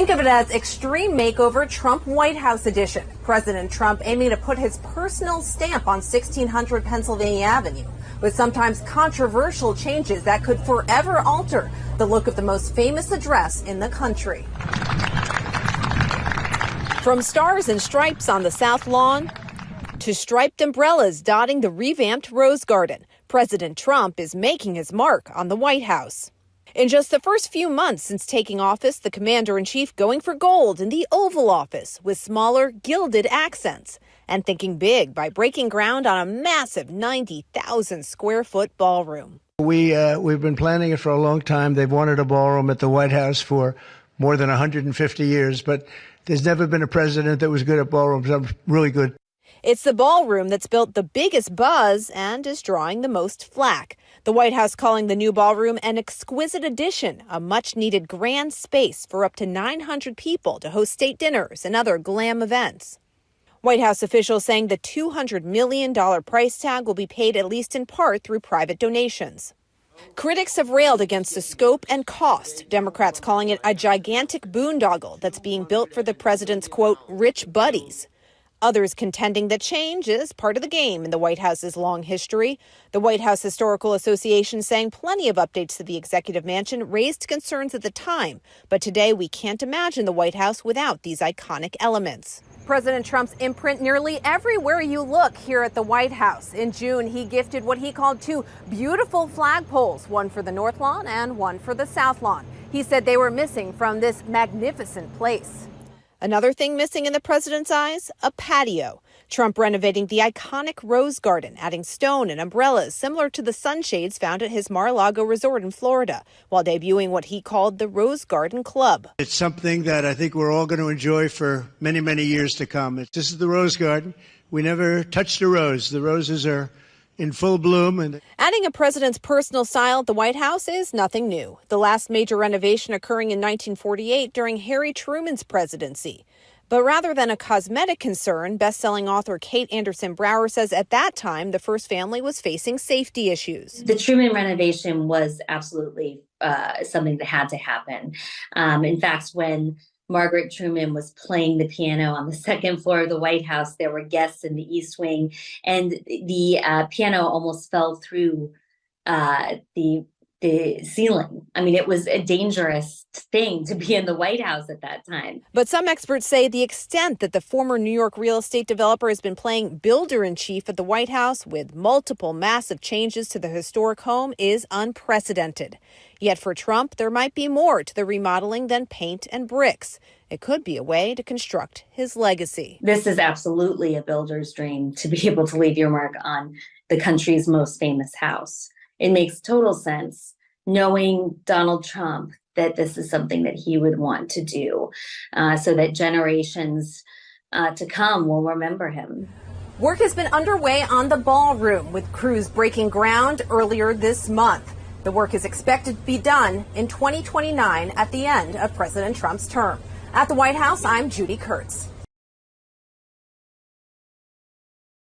Think of it as Extreme Makeover Trump White House edition. President Trump aiming to put his personal stamp on 1600 Pennsylvania Avenue, with sometimes controversial changes that could forever alter the look of the most famous address in the country. From stars and stripes on the South Lawn to striped umbrellas dotting the revamped Rose Garden, President Trump is making his mark on the White House. In just the first few months since taking office, the commander-in-chief going for gold in the Oval Office with smaller, gilded accents, and thinking big by breaking ground on a massive 90,000-square-foot ballroom. We've been planning it for a long time. They've wanted a ballroom at the White House for more than 150 years, but there's never been a president that was good at ballrooms. I'm really good. It's the ballroom that's built the biggest buzz and is drawing the most flack. The White House calling the new ballroom an exquisite addition, a much-needed grand space for up to 900 people to host state dinners and other glam events. White House officials saying the $200 million price tag will be paid at least in part through private donations. Critics have railed against the scope and cost, Democrats calling it a gigantic boondoggle that's being built for the president's, quote, rich buddies. Others contending that change is part of the game in the White House's long history. The White House Historical Association saying plenty of updates to the executive mansion raised concerns at the time, but today we can't imagine the White House without these iconic elements. President Trump's imprint nearly everywhere you look here at the White House. In June, he gifted what he called two beautiful flagpoles, one for the North Lawn and one for the South Lawn. He said they were missing from this magnificent place. Another thing missing in the president's eyes, a patio. Trump renovating the iconic Rose Garden, adding stone and umbrellas similar to the sunshades found at his Mar-a-Lago resort in Florida, while debuting what he called the Rose Garden Club. It's something that I think we're all going to enjoy for many, many years to come. This is the Rose Garden. We never touched a rose. The roses are in full bloom. And adding a president's personal style at the White House is nothing new. The last major renovation occurring in 1948 during Harry Truman's presidency. But rather than a cosmetic concern, best-selling author Kate Anderson Brower says at that time, the first family was facing safety issues. The Truman renovation was absolutely something that had to happen. In fact, when Margaret Truman was playing the piano on the second floor of the White House, there were guests in the East Wing, and the piano almost fell through the ceiling. I mean, it was a dangerous thing to be in the White House at that time. But some experts say the extent that the former New York real estate developer has been playing builder-in-chief at the White House with multiple massive changes to the historic home is unprecedented. Yet for Trump, there might be more to the remodeling than paint and bricks. It could be a way to construct his legacy. This is absolutely a builder's dream, to be able to leave your mark on the country's most famous house. It makes total sense, knowing Donald Trump, that this is something that he would want to do so that generations to come will remember him. Work has been underway on the ballroom, with crews breaking ground earlier this month. The work is expected to be done in 2029 at the end of President Trump's term. At the White House, I'm Judy Kurtz.